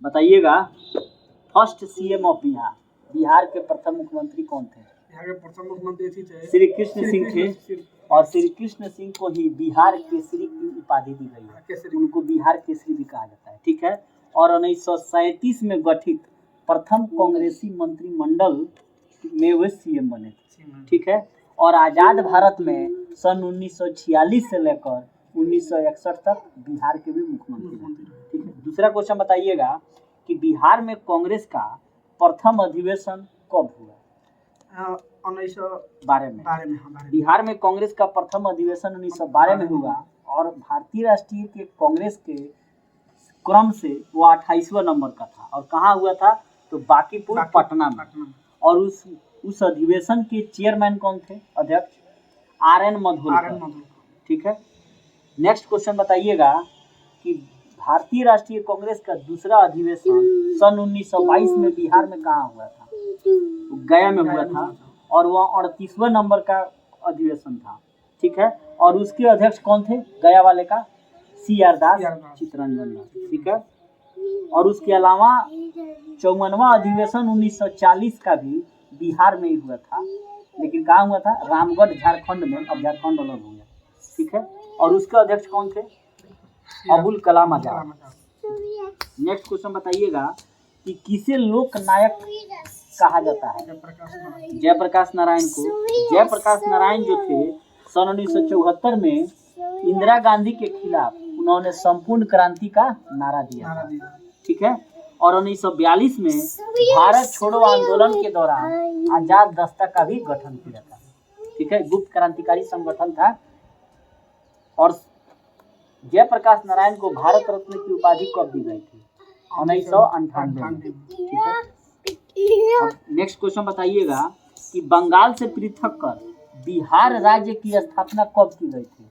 बताइएगा first CM of Bihar, Bihar के प्रथम मुख्यमंत्री कौन थे? बिहार के प्रथम मुख्यमंत्री थे श्री कृष्ण सिंह थे, और श्री कृष्ण सिंह को ही बिहार केसरी की उपाधि दी गई है, उनको बिहार केसरी भी कहा जाता है। ठीक है। और 1937 में गठित प्रथम कांग्रेसी मंत्रिमंडल में वे सीएम बने थे। ठीक है। और आजाद भारत में सन 1946 से लेकर 1961 तक बिहार के भी मुख्यमंत्री बने। ठीक है। दूसरा क्वेश्चन बताइएगा कि बिहार में कांग्रेस का प्रथम अधिवेशन कब हुआ? 1912 में। बिहार में कांग्रेस का प्रथम अधिवेशन 1912 में हुआ, और भारतीय राष्ट्रीय के कांग्रेस के क्रम से वो 28वां नंबर का था। और कहाँ हुआ था? तो बांकीपुर पटना में। और उस अधिवेशन के चेयरमैन कौन थे? अध्यक्ष आर.एन. मधुरकर। ठीक है। नेक्स्ट क्वेश्चन बताइएगा कि भारतीय राष्ट्रीय कांग्रेस का दूसरा अधिवेशन सन 1922 में बिहार में कहाँ हुआ था? गया में हुआ था, और वह 38वां नंबर का अधिवेशन था। ठीक है। और उसके अध्यक्ष कौन थे? गया वाले का सी.आर. दास चित्तरंजन दास। ठीक है। और उसके अलावा 54वां अधिवेशन 1940 का भी बिहार में ही हुआ था, लेकिन कहाँ हुआ था? रामगढ़ झारखंड में। अब झारखंड अलग हो गया। ठीक है। और उसके अध्यक्ष कौन थे? अबुल कलाम आजाद। नेक्स्ट क्वेश्चन बताइएगा कि किसे लोक नायक कहा जाता है? जयप्रकाश नारायण को। जयप्रकाश नारायण जो थे सन 1974 में इंदिरा गांधी के खिलाफ उन्होंने संपूर्ण क्रांति का नारा दिया था। ठीक है। और 1942 में भारत छोड़ो आंदोलन के दौरान आजाद दस्ता का भी गठन किया था। ठीक है। गुप्त क्रांतिकारी संगठन था। और जयप्रकाश नारायण को भारत रत्न की उपाधि कब दी गई थी? 1998 में। ठीक है। नेक्स्ट क्वेश्चन बताइएगा कि बंगाल से पृथक कर बिहार राज्य की स्थापना कब की गई थी?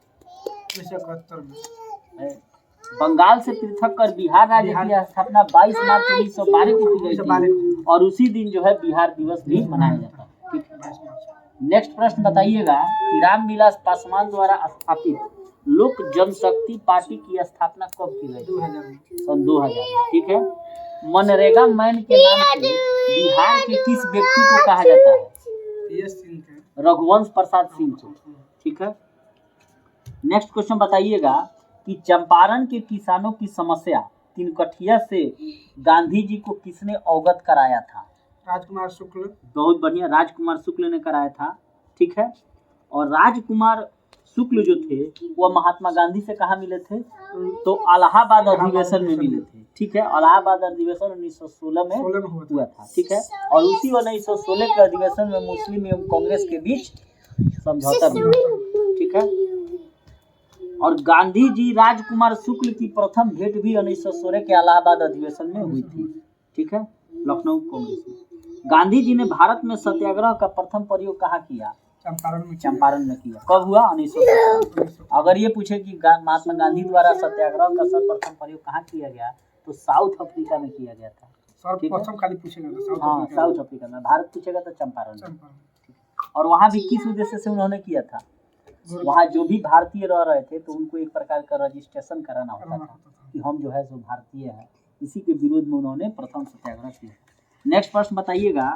1971 में। बंगाल से पृथक कर बिहार राज्य की स्थापना 22 मार्च 1912 को की गई थी, और उसी दिन जो है बिहार दिवस भी मनाया जाता है। ठीक है। नेक्स्ट प्रश्न बताइएगा कि रामविलास पासवान द्वारा स्थापित लोक जनशक्ति पार्टी की स्थापना कब की गई? सन 2000। ठीक है। मनरेगा मैन के नाम से बिहार के किस व्यक्ति को कहा जाता है? रघुवंश प्रसाद सिंह को। ठीक है। नेक्स्ट क्वेश्चन बताइएगा कि चंपारण के किसानों की समस्या तिनकठिया से गांधी जी को किसने अवगत कराया था? राजकुमार शुक्ल। बहुत बढ़िया, राजकुमार शुक्ल ने कराया था। ठीक है। और राजकुमार शुक्ल जो थे वह महात्मा गांधी से कहाँ मिले थे? तो इलाहाबाद अधिवेशन में मिले थे। ठीक है। इलाहाबाद अधिवेशन 1916 में हुआ था। ठीक है। और उसी 1916 के अधिवेशन में मुस्लिम एवं कांग्रेस के बीच समझौता भी हुआ। ठीक है। और गांधी जी राजकुमार शुक्ल की प्रथम भेंट भी 1916 के इलाहाबाद अधिवेशन में हुई थी। ठीक है। लखनऊ कांग्रेस में। गांधी जी ने भारत में सत्याग्रह का प्रथम प्रयोग कहाँ किया? चंपारण में किया। कब हुआ? 1917। अगर ये पूछे कि महात्मा गांधी द्वारा सत्याग्रह का सर्वप्रथम प्रयोग कहाँ किया गया, तो साउथ अफ्रीका में किया गया था। सर्वप्रथम खाली पूछेगा हाँ, साउथ अफ्रीका में। भारत पूछेगा तो चंपारण। और वहाँ भी किस उद्देश्य से उन्होंने किया था? वहाँ जो भी भारतीय रह रहे थे तो उनको एक प्रकार का रजिस्ट्रेशन कराना होता था कि हम जो है सो भारतीय है। इसी के विरोध में उन्होंने प्रथम सत्याग्रह किया। नेक्स्ट प्रश्न बताइएगा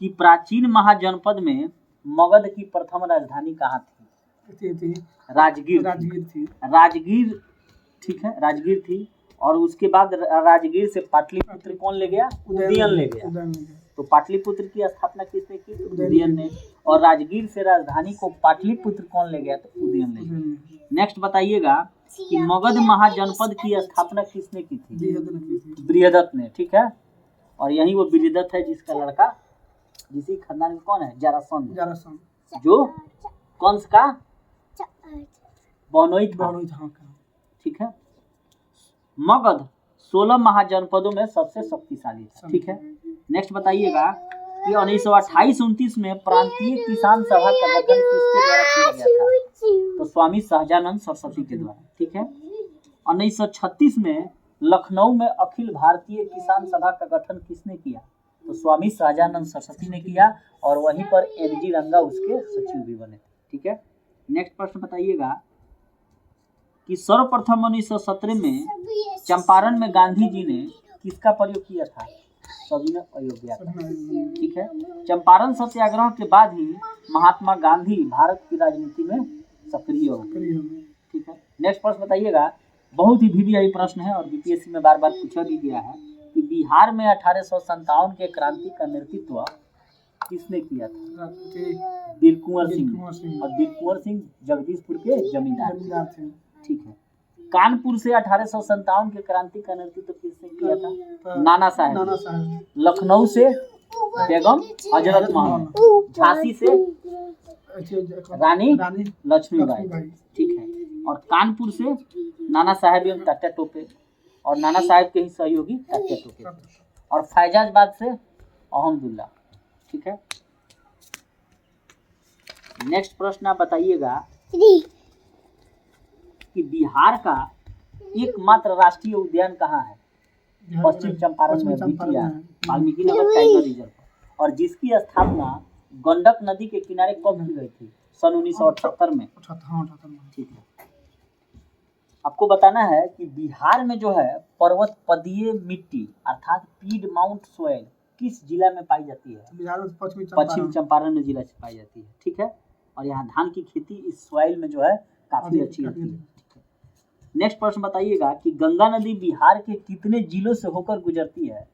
कि प्राचीन महाजनपद में मगध की प्रथम राजधानी कहाँ थी? राजगीर थी। राजगीर। ठीक है। राजगीर थी। और उसके बाद राजगीर से पाटलिपुत्र कौन ले गया? उदयन ले गया। तो पाटलिपुत्र की स्थापना किसने की? उदयन ने। और राजगीर से राजधानी को पाटलिपुत्र कौन ले गया? तो उदयन ले गया। नेक्स्ट बताइएगा कि मगध महाजनपद की स्थापना किसने की थी? बृहदत्त ने। ठीक है। और यही वो बृहदत्त है जिसका लड़का, जिसी खानदान में कौन है? जरासंध, जो कंस का बनोई था। ठीक है। मगध 16 महाजनपदों में सबसे शक्तिशाली था। ठीक है। नेक्स्ट बताइएगा कि 1928-29 में प्रांतीय किसान सभा का गठन किसके द्वारा किया गया था? तो स्वामी सहजानंद सरस्वती के द्वारा। ठीक है। 1936 में लखनऊ में अखिल भारतीय किसान सभा का गठन किसने किया? तो स्वामी सहजानंद सरस्वती ने किया। और वहीं पर एन.जी. रंगा उसके सचिव भी बने थे। ठीक है। नेक्स्ट प्रश्न बताइएगा कि सर्वप्रथम 1917 में चंपारण में गांधी जी ने किसका प्रयोग किया था? सविनय अयोध्या का। ठीक है। चंपारण सत्याग्रह के बाद ही महात्मा गांधी भारत की राजनीति में सक्रिय हो गए। ठीक है। नेक्स्ट प्रश्न बताइएगा, बहुत ही वीवीआई प्रश्न है और बीपीएससी में बार बार पूछा भी गया है कि बिहार में 1857 के क्रांति का नेतृत्व किसने किया था? वीर कुंवर सिंह। और वीर कुंवर सिंह जगदीशपुर के जमींदार थे। ठीक है। कानपुर से 1857 के क्रांति का नेतृत्व किसने किया था? नाना साहेब। लखनऊ से बेगम हजरत महल। झांसी से रानी लक्ष्मीबाई। ठीक है। और कानपुर से नाना साहेब एवं तात्या टोपे, और नाना साहेब के ही सहयोगी तात्या टोपे थे। और फैजाबाद से अहमदुल्ला। ठीक है। नेक्स्ट प्रश्न आप बताइएगा कि बिहार का एकमात्र राष्ट्रीय उद्यान कहाँ है? पश्चिम चंपारण में वाल्मीकि नगर टाइगर रिजर्व, और जिसकी स्थापना गंडक नदी के किनारे कब की गई थी? सन 1978 में। ठीक है। आपको बताना है कि बिहार में जो है पर्वत पदीय मिट्टी अर्थात पीड माउंट सोयल किस जिला में पाई जाती है? बिहार में पश्चिम चंपारण जिला से पाई जाती है। ठीक है। और यहाँ धान की खेती इस सॉइल में जो है काफी अच्छी होती है। नेक्स्ट प्रश्न बताइएगा कि गंगा नदी बिहार के कितने जिलों से होकर गुजरती है?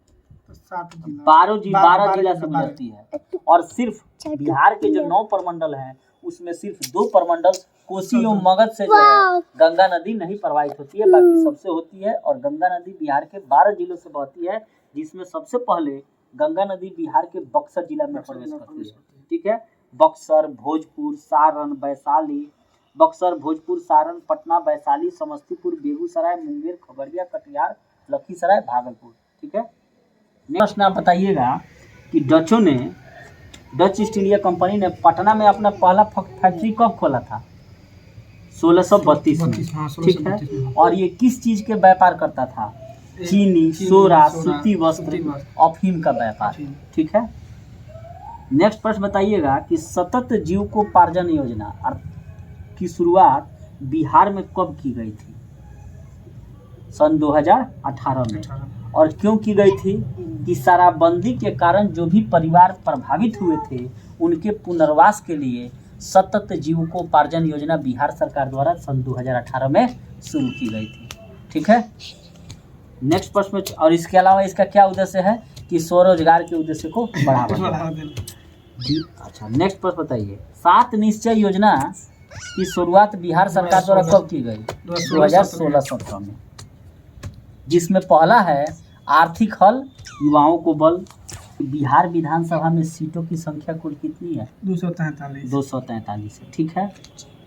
12 जिला से गुजरती है। और सिर्फ बिहार के जो 9 प्रमंडल हैं उसमें सिर्फ 2 प्रमंडल कोसी एवं मगध से जो है गंगा नदी नहीं प्रवाहित होती है, बाकी सबसे होती है। और गंगा नदी बिहार के 12 जिलों से बहती है, जिसमें सबसे पहले गंगा नदी बिहार के बक्सर जिला में प्रवेश करती है। ठीक है। बक्सर, भोजपुर, सारण, वैशाली, बक्सर, भोजपुर, सारण, पटना, वैशाली, समस्तीपुर, बेगूसराय, मुंगेर, खगड़िया, कटिहार, लखीसराय, भागलपुर। ठीक है। प्रश्न आप बताइएगा कि डच ईस्ट इंडिया कंपनी ने पटना में अपना पहला फैक्ट्री कब खोला था? 1632 में। ठीक है। और ये किस चीज के व्यापार करता था? चीनी, सोरा, सूती वस्त्र, अफीम का व्यापार। ठीक है। नेक्स्ट प्रश्न बताइएगा कि सतत जीविकोपार्जन योजना की शुरुआत बिहार में कब की गई थी? सन 2018 में। और क्यों की गई थी? कि शराबबंदी के कारण जो भी परिवार प्रभावित हुए थे उनके पुनर्वास के लिए सतत जीविकोपार्जन योजना बिहार सरकार द्वारा सन 2018 में शुरू की गई थी। ठीक है। नेक्स्ट प्रश्न, और इसके अलावा इसका क्या उद्देश्य है? कि स्वरोजगार के उद्देश्य को बढ़ावा देना। अच्छा। नेक्स्ट प्रश्न बताइए, 7 निश्चय योजना की शुरुआत बिहार सरकार द्वारा कब की गई? 2016-17 में, जिसमें पहला है आर्थिक हल, युवाओं को बल। बिहार विधानसभा में सीटों की संख्या कुल कितनी है? 243 है। ठीक है।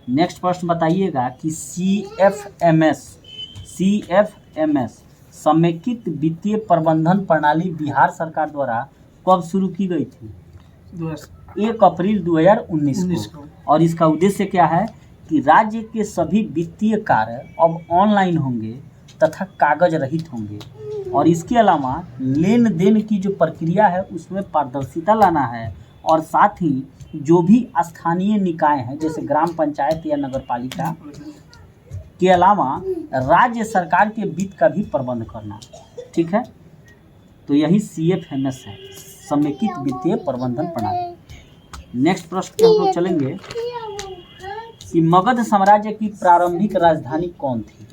नेक्स्ट प्रश्न बताइएगा कि CFMS समेकित वित्तीय प्रबंधन प्रणाली बिहार सरकार द्वारा कब शुरू की गई थी? 1 अप्रैल 2019 को। और इसका उद्देश्य क्या है? कि राज्य के सभी वित्तीय कार्य अब ऑनलाइन होंगे तथा कागज रहित होंगे। और इसके अलावा लेन देन की जो प्रक्रिया है उसमें पारदर्शिता लाना है। और साथ ही जो भी स्थानीय निकाय हैं जैसे ग्राम पंचायत या नगर पालिका के अलावा राज्य सरकार के वित्त का भी प्रबंध करना। ठीक है। तो यही CFMS है, समेकित वित्तीय प्रबंधन प्रणाली। नेक्स्ट प्रश्न पे हम लोग चलेंगे कि मगध साम्राज्य की प्रारंभिक राजधानी कौन थी?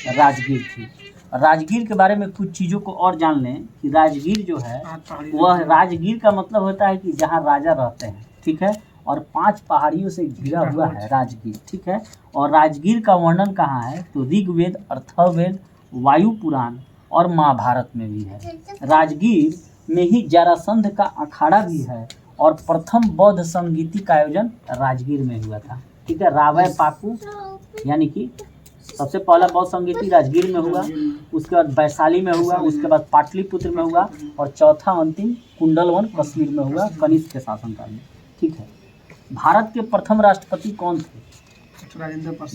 राजगीर थी। राजगीर के बारे में कुछ चीज़ों को और जान लें कि राजगीर जो है वह राजगीर का मतलब होता है कि जहाँ राजा रहते हैं। ठीक है। और 5 पहाड़ियों से घिरा हुआ है राजगीर। ठीक है। और राजगीर का वर्णन कहाँ है? तो ऋग्वेद, अथर्ववेद, वायु पुराण और महाभारत में भी है। राजगीर में ही जरासंध का अखाड़ा भी है और प्रथम बौद्ध संगीति का आयोजन राजगीर में हुआ था। ठीक है। रावय पाकू यानी कि सबसे पहला बौद्ध संगीति राजगीर में हुआ, उसके बाद वैशाली में हुआ, उसके बाद पाटलिपुत्र में हुआ और चौथा अंतिम कुंडलवन कश्मीर में हुआ कनिष्क के शासनकाल में। ठीक है। भारत के प्रथम राष्ट्रपति कौन थे?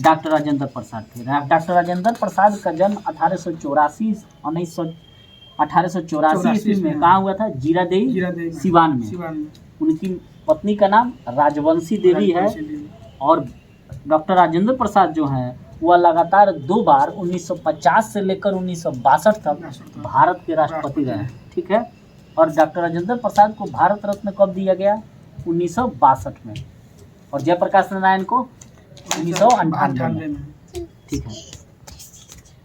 डॉक्टर राजेंद्र प्रसाद थे। डॉक्टर राजेंद्र प्रसाद का जन्म 1884 ईस्वी में कहाँ हुआ था? जीरादेई सिवान में। उनकी पत्नी का नाम राजवंशी देवी है। और डॉक्टर राजेंद्र प्रसाद जो हैं वह लगातार 2 बार 1950 से लेकर 1962 तक भारत के राष्ट्रपति रहे हैं। ठीक है। और डॉक्टर राजेंद्र प्रसाद को भारत रत्न कब दिया गया? 1962 में। और जयप्रकाश नारायण को 1998 में। ठीक है।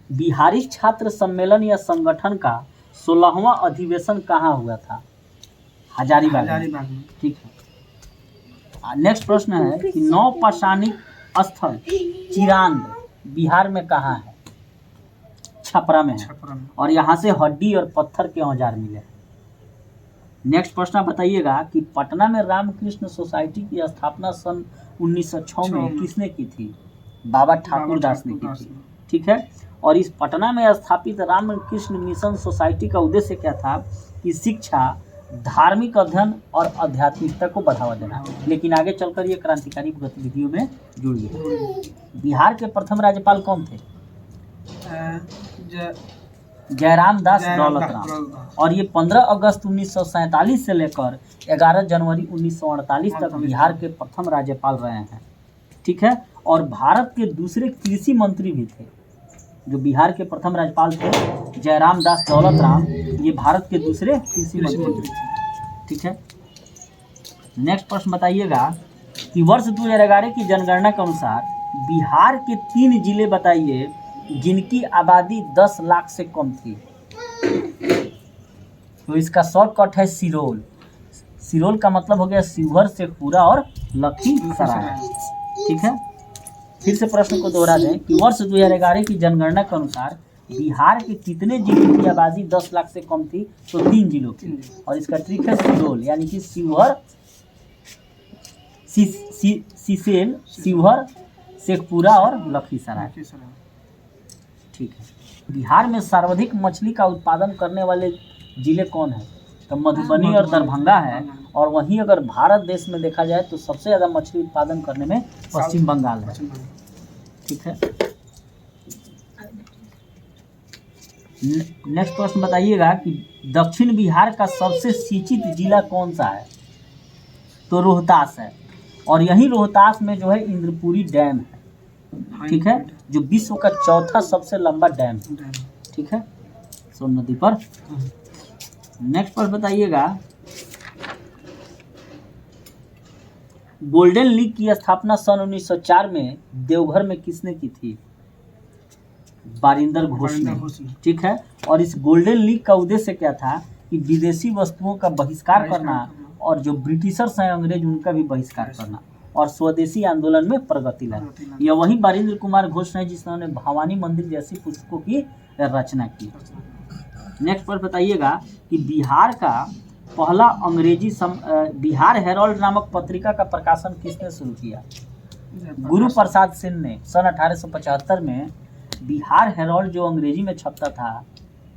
बिहारी छात्र सम्मेलन या संगठन का 16वां अधिवेशन कहाँ हुआ था? हजारीबाग में। ठीक है। नेक्स्ट प्रश्न है कि नौपाषाणिक स्थल चिरांद बिहार में कहाँ है? छपरा में है। और यहाँ से हड्डी और पत्थर के औजार मिले हैं। नेक्स्ट प्रश्न बताइएगा कि पटना में रामकृष्ण सोसाइटी की स्थापना सन 1906 में किसने की थी? बाबा ठाकुर दास ने की थी। ठीक है। और इस पटना में स्थापित रामकृष्ण मिशन सोसाइटी का उद्देश्य क्या था? कि शिक्षा, धार्मिक अध्ययन और आध्यात्मिकता को बढ़ावा देना। लेकिन आगे चलकर ये क्रांतिकारी गतिविधियों में जुड़ गए। बिहार के प्रथम राज्यपाल कौन थे? जयराम दास दौलत राम। और ये 15 अगस्त 1947 से लेकर 11 जनवरी 1948 तक बिहार के प्रथम राज्यपाल रहे हैं। ठीक है। और भारत के दूसरे कृषि मंत्री भी थे। जो बिहार के प्रथम राज्यपाल थे जयराम दास दौलत राम, ये भारत के दूसरे कृषि मंत्री थे। ठीक है। नेक्स्ट प्रश्न बताइएगा कि वर्ष 2011 की जनगणना के अनुसार बिहार के 3 जिले बताइए जिनकी आबादी 10 लाख से कम थी। तो इसका शॉर्टकट है सिरोल। सिरोल का मतलब हो गया शिवहर, शेखपुरा और लखीसराय। ठीक है। फिर से प्रश्न को दोहरा दें कि वर्ष 2011 की जनगणना के अनुसार बिहार के कितने जिलों की आबादी 10 लाख से कम थी? तो 3 जिलों की। और इसका ट्रिक है सिरोल, यानी कि शिवहर, सीसेल, शिवहर, शेखपुरा और लखीसराय। ठीक है। बिहार में सर्वाधिक मछली का उत्पादन करने वाले जिले कौन है? तो मधुबनी और दरभंगा है। और वहीं अगर भारत देश में देखा जाए तो सबसे ज़्यादा मछली उत्पादन करने में पश्चिम बंगाल है। ठीक है। नेक्स्ट प्रश्न बताइएगा कि दक्षिण बिहार का सबसे सिंचित जिला कौन सा है? तो रोहतास है। और यही रोहतास में जो है इंद्रपुरी डैम है। ठीक है। जो विश्व का चौथा सबसे लंबा डैम है। ठीक है। सोन नदी पर। नेक्स्ट प्रश्न बताइएगा गोल्डन लीग की स्थापना सन 1904 में देवघर में किसने की थी? बारिंदर घोष ने। ठीक है। और इस गोल्डन लीग का उद्देश्य क्या था? कि विदेशी वस्तुओं का बहिष्कार करना और जो ब्रिटिशर्स हैं अंग्रेज उनका भी बहिष्कार करना और स्वदेशी आंदोलन में प्रगति लाना। यह वही बारिंद्र कुमार घोष है जिन्होंने भवानी मंदिर जैसी पुस्तकों की रचना की। नेक्स्ट पर बताइएगा कि बिहार का पहला अंग्रेजी बिहार हेराल्ड नामक पत्रिका का प्रकाशन किसने शुरू किया? गुरु प्रसाद सिंह ने सन 1875 में बिहार हेराल्ड जो अंग्रेजी में छपता था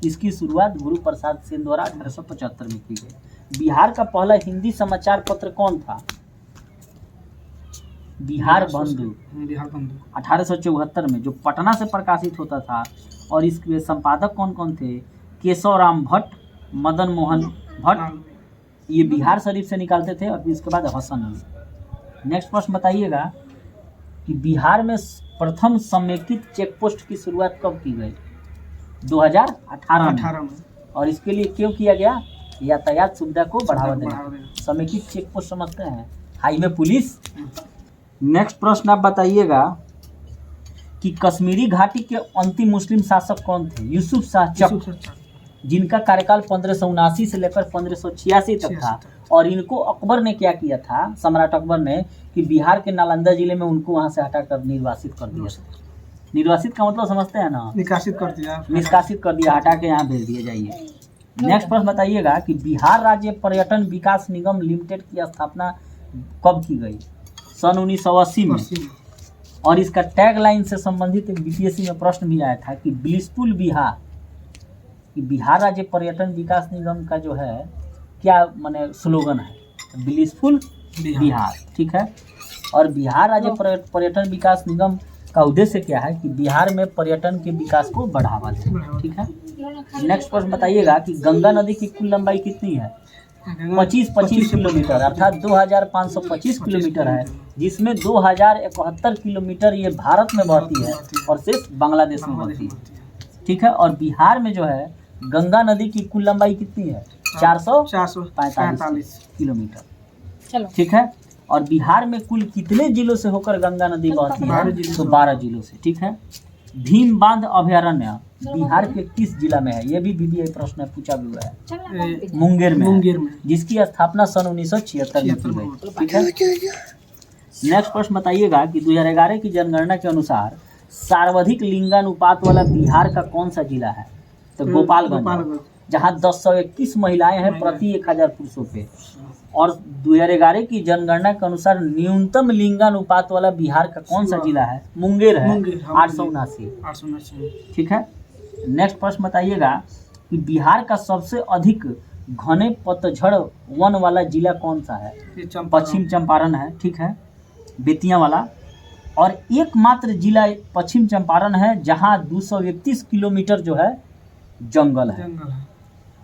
इसकी शुरुआत गुरु प्रसाद सिंह द्वारा 1875 में की गई। बिहार का पहला हिंदी समाचार पत्र कौन था? बिहार बंधु 1874 में, जो पटना से प्रकाशित होता था। और इसके संपादक कौन कौन थे? केशव राम भट्ट, मदन मोहन भट्ट, ये बिहार शरीफ से निकालते थे। और इसके बाद हसन अली। नेक्स्ट प्रश्न बताइएगा कि बिहार में प्रथम समेकित चेक पोस्ट की शुरुआत कब की गई? 2018 में। और इसके लिए क्यों किया गया? यातायात सुविधा को बढ़ावा देना। समेकित चेक पोस्ट समझते हैं, हाईवे पुलिस। नेक्स्ट प्रश्न आप बताइएगा कि कश्मीरी घाटी के अंतिम मुस्लिम शासक कौन थे? यूसुफ शाह चक, जिनका कार्यकाल 1579 से लेकर 1586 तक था। और इनको अकबर ने क्या किया था? सम्राट अकबर ने कि बिहार के नालंदा जिले में उनको वहां से हटाकर निर्वासित कर दिया। निर्वासित का मतलब समझते हैं ना? निष्कासित कर दिया, हटा के यहाँ भेज दिए जाइए। नेक्स्ट प्रश्न बताइएगा कि बिहार राज्य पर्यटन विकास निगम लिमिटेड की स्थापना कब की गई? सन 1980 में। और इसका टैग लाइन से संबंधित एक बीपीएससी में प्रश्न भी आया था कि ब्लिसफुल बिहार, कि बिहार राज्य पर्यटन विकास निगम का जो है क्या माने स्लोगन है? ब्लिसफुल बिहार। ठीक है। और बिहार राज्य पर्यटन विकास निगम का उद्देश्य क्या है? कि बिहार में पर्यटन के विकास को बढ़ावा देना। ठीक है। नेक्स्ट प्रश्न बताइएगा कि गंगा नदी की कुल लंबाई कितनी है? 25 किलोमीटर, अर्थात 2525 किलोमीटर है, जिसमें 2071 किलोमीटर ये भारत में बहती है और शेष बांग्लादेश में बहती है। ठीक है, और बिहार में जो है गंगा नदी की कुल लंबाई कितनी है? 445 किलोमीटर। ठीक है, और बिहार में कुल कितने जिलों से होकर गंगा नदी बहती है? तो 12 जिलों से। ठीक है, भीम बांध अभयारण्य बिहार के किस जिला में है? ये भी बीबीआई प्रश्न पूछा भी हुआ है। मुंगेर में, जिसकी स्थापना सन 1976 में की गई। ठीक है, नेक्स्ट प्रश्न बताइएगा कि 2011 की जनगणना के अनुसार सर्वाधिक लिंगानुपात वाला बिहार का कौन सा जिला है? तो गोपालगंज, जहाँ 1021 महिलाएं हैं प्रति 1000 पुरुषों पे। और 2011 की जनगणना के अनुसार न्यूनतम लिंगानुपात वाला बिहार का कौन सा जिला है? मुंगेर है, 879। ठीक है, नेक्स्ट प्रश्न बताइएगा कि बिहार का सबसे अधिक घने पतझड़ वन वाला जिला कौन सा है? पश्चिम चंपारण है। ठीक है, बेतिया वाला। और एकमात्र जिला पश्चिम चंपारण है जहां 231 किलोमीटर जो है जंगल है।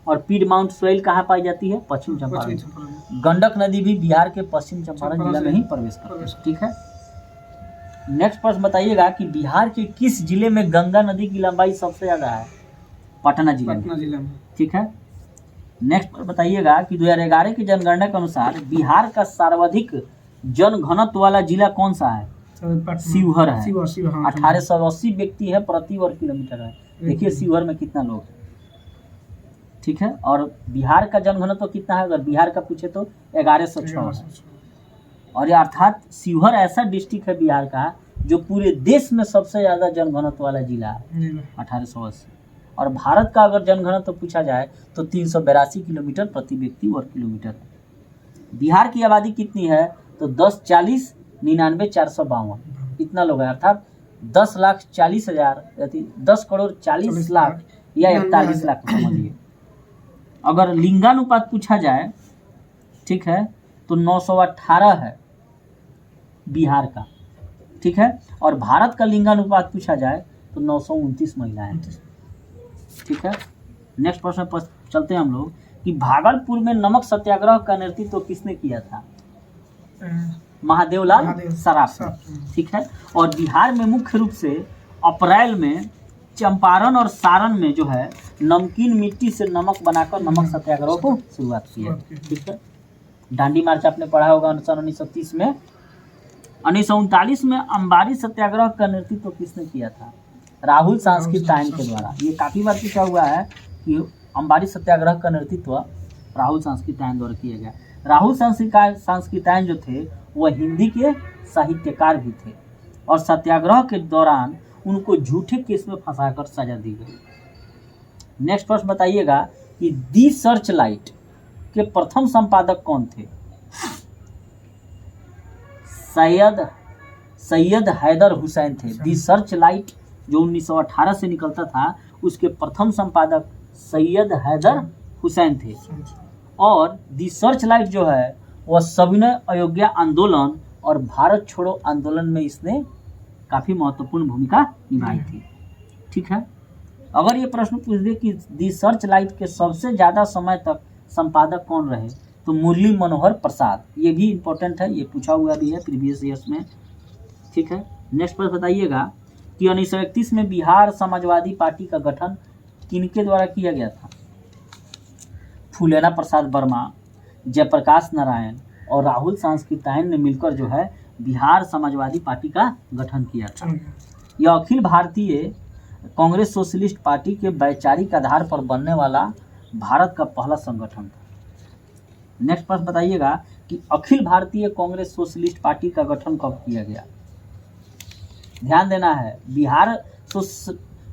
और पीड माउंट सोइल कहाँ पाई जाती है? पश्चिम चंपारण। गंडक नदी भी बिहार के पश्चिम चंपारण जिला में ही प्रवेश करती है। ठीक है, नेक्स्ट प्रश्न बताइएगा कि बिहार के किस जिले में गंगा नदी की लंबाई सबसे ज्यादा है? पटना जिले में। ठीक है, नेक्स्ट प्रश्न बताइएगा कि 2011 की जनगणना के अनुसार बिहार का सर्वाधिक जन घनत्व वाला जिला कौन सा है? शिवहर है, 1880 व्यक्ति है प्रति वर्ग किलोमीटर है। देखिए शिवहर में कितना लोग है। ठीक है, और बिहार का जनघनत्व कितना है? अगर बिहार का पूछे तो 1106 है। और ये अर्थात शिवहर ऐसा डिस्ट्रिक्ट है बिहार का जो पूरे देश में सबसे ज्यादा जनघनत्व वाला जिला है, 1880। और भारत का अगर जनघनत्व पूछा जाए तो 382 किलोमीटर प्रति व्यक्ति वर्ग किलोमीटर है। बिहार की आबादी कितनी है? तो 10,40,99,452 इतना लोग है, अर्थात 10,40,000 10 करोड़ 40 लाख या 41 लाख समझिए। अगर लिंगानुपात पूछा जाए, ठीक है, तो 918 है बिहार का। ठीक है, और भारत का लिंगानुपात पूछा जाए तो 929 महिलाएं। ठीक है, नेक्स्ट प्रश्न पर चलते हैं हम लोग कि भागलपुर में नमक सत्याग्रह का नेतृत्व किसने किया था? महादेवलाल सराफ। ठीक है, और बिहार में मुख्य रूप से अप्रैल में चंपारण और सारण में जो है नमकीन मिट्टी से नमक बनाकर नमक सत्याग्रह को शुरुआत की है। ठीक है, दांडी मार्च आपने पढ़ा होगा सन 1930 में। 1939 में अंबारी सत्याग्रह का नेतृत्व किसने किया था? राहुल सांस्कृत्यायन के द्वारा। ये काफी बार पूछा हुआ है कि अंबारी सत्याग्रह का नेतृत्व राहुल सांस्कृत्यायन द्वारा किया गया। राहुल सांस्कृत्यायन जो थे वह हिंदी के साहित्यकार भी थे और सत्याग्रह के दौरान उनको झूठे केस में फंसाकर सजा दी गई। नेक्स्ट प्रश्न बताइएगा कि दी सर्च लाइट के प्रथम संपादक कौन थे? सैयद हैदर हुसैन थे। दी सर्च लाइट जो 1918 से निकलता था उसके प्रथम संपादक सैयद हैदर हुसैन थे। और दी सर्च लाइट जो है वह सविनय अयोध्या आंदोलन और भारत छोड़ो आंदोलन में इसने काफ़ी महत्वपूर्ण भूमिका निभाई थी। ठीक है, अगर ये प्रश्न पूछ दे कि दी सर्च लाइट के सबसे ज़्यादा समय तक संपादक कौन रहे तो मुरली मनोहर प्रसाद। ये भी इम्पोर्टेंट है, ये पूछा हुआ भी है प्रीवियस ईयर्स में। ठीक है, नेक्स्ट प्रश्न बताइएगा कि 1931 में बिहार समाजवादी पार्टी का गठन किनके द्वारा किया गया था? फूलेना प्रसाद वर्मा, जयप्रकाश नारायण और राहुल सांस्कृत्यायन ने मिलकर जो है बिहार समाजवादी पार्टी का गठन किया था। यह अखिल भारतीय कांग्रेस सोशलिस्ट पार्टी के वैचारिक आधार पर बनने वाला भारत का पहला संगठन था। नेक्स्ट प्रश्न बताइएगा कि अखिल भारतीय कांग्रेस सोशलिस्ट पार्टी का गठन कब किया गया? ध्यान देना है,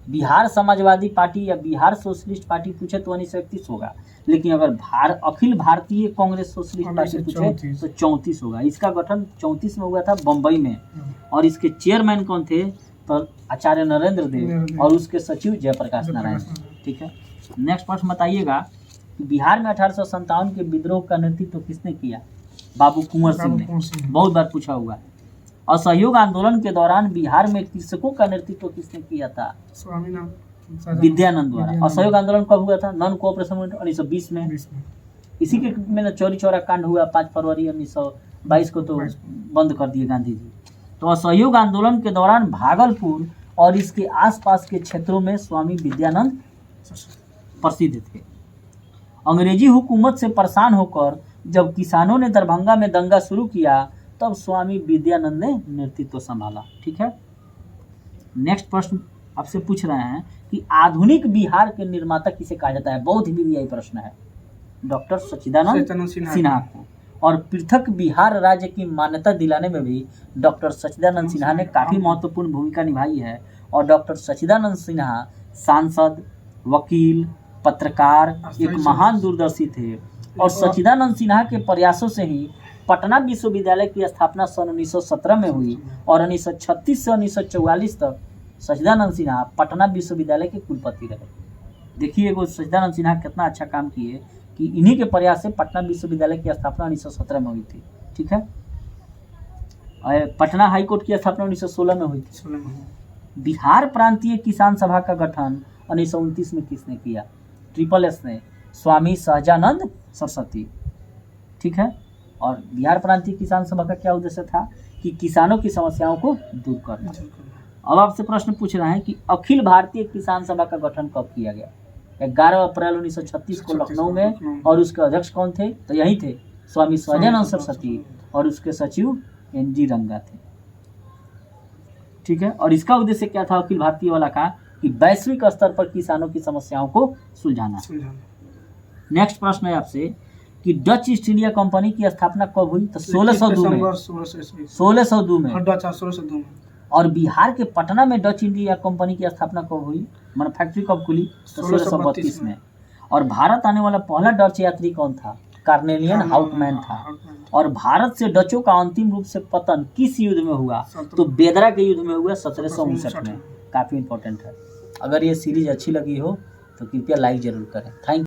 बिहार समाजवादी पार्टी या बिहार सोशलिस्ट पार्टी पूछे तो 1931 होगा, लेकिन अगर अखिल भारतीय कांग्रेस सोशलिस्ट पार्टी पूछे तो 34 होगा। इसका गठन 34 में हुआ था बम्बई में, और इसके चेयरमैन कौन थे? तो आचार्य नरेंद्र देव और उसके सचिव जयप्रकाश नारायण। ठीक है, नेक्स्ट प्रश्न बताइएगा कि बिहार में 1857 के विद्रोह का नेतृत्व किसने किया? बाबू कुंवर सिंह ने। बहुत बार पूछा हुआ है। असहयोग आंदोलन के दौरान बिहार में कृषकों का नेतृत्व किसने किया था? विद्यानंद द्वारा। असहयोग आंदोलन कब हुआ था? नॉन कोऑपरेशन मूवमेंट 1920 में। इसी के में ना चौरी चौरा कांड हुआ 5 फरवरी 1922 को, तो बंद कर दिए गांधी जी। तो असहयोग आंदोलन के दौरान भागलपुर और इसके आसपास के क्षेत्रों में स्वामी विद्यानंद प्रसिद्ध थे। अंग्रेजी हुकूमत से परेशान होकर जब किसानों ने दरभंगा में दंगा शुरू किया तब स्वामी विद्यानंद ने नेतृत्व संभाला। ठीक है, नेक्स्ट प्रश्न आपसे पूछ रहे हैं कि आधुनिक बिहार के निर्माता किसे कहा जाता है। बहुत ही वीवीआई प्रश्न है। डॉक्टर सच्चिदानंद सिन्हा को। और पृथक बिहार राज्य की मान्यता दिलाने में भी डॉक्टर सच्चिदानंद सिन्हा ने काफ़ी महत्वपूर्ण भूमिका निभाई है। और डॉक्टर सच्चिदानंद सिन्हा सांसद, वकील, पत्रकार, एक महान दूरदर्शी थे। और सच्चिदानंद सिन्हा के प्रयासों से ही पटना विश्वविद्यालय की स्थापना सन 1917 में हुई और 1936 से 1944 तक सच्चिदानंद सिन्हा पटना विश्वविद्यालय के कुलपति रहे। देखिए वो सच्चिदानंद सिन्हा कितना अच्छा काम किए कि इन्हीं के प्रयास से पटना विश्वविद्यालय की स्थापना 1917 में हुई थी। ठीक है, और पटना हाईकोर्ट की स्थापना 1916 में हुई थी। बिहार प्रांतीय किसान सभा का गठन 1929 में किसने किया? ट्रिपल एस ने, स्वामी सहजानंद सरस्वती। ठीक है, और बिहार प्रांतीय किसान सभा का क्या उद्देश्य था कि किसानों की समस्याओं को दूर करना। अब आपसे प्रश्न पूछ रहे हैं कि अखिल भारतीय किसान सभा का गठन कब किया गया? 11 अप्रैल 1936 को लखनऊ में। और उसके अध्यक्ष कौन थे? तो यही थे स्वामी सहजानंद सरस्वती और उसके सचिव NG रंगा थे। ठीक है, और इसका उद्देश्य क्या था अखिल भारतीय वाला का? कि वैश्विक स्तर पर किसानों की समस्याओं को सुलझाना। नेक्स्ट प्रश्न है आपसे कि डच ईस्ट इंडिया कंपनी की स्थापना कब हुई? तो 1602 में। 1602 में। और बिहार के पटना में डच इंडिया कंपनी की स्थापना कब हुई? मतलब फैक्ट्री कब खुली? तो 1632 में। और भारत आने वाला पहला डच यात्री कौन था? कार्नेलियन हाउटमैन था। और भारत से डचों का अंतिम रूप से पतन किस युद्ध में हुआ? तो बेदरा के युद्ध में हुआ 1759 में। काफ़ी इंपॉर्टेंट है। अगर ये सीरीज अच्छी लगी हो तो कृपया लाइक जरूर करें। थैंक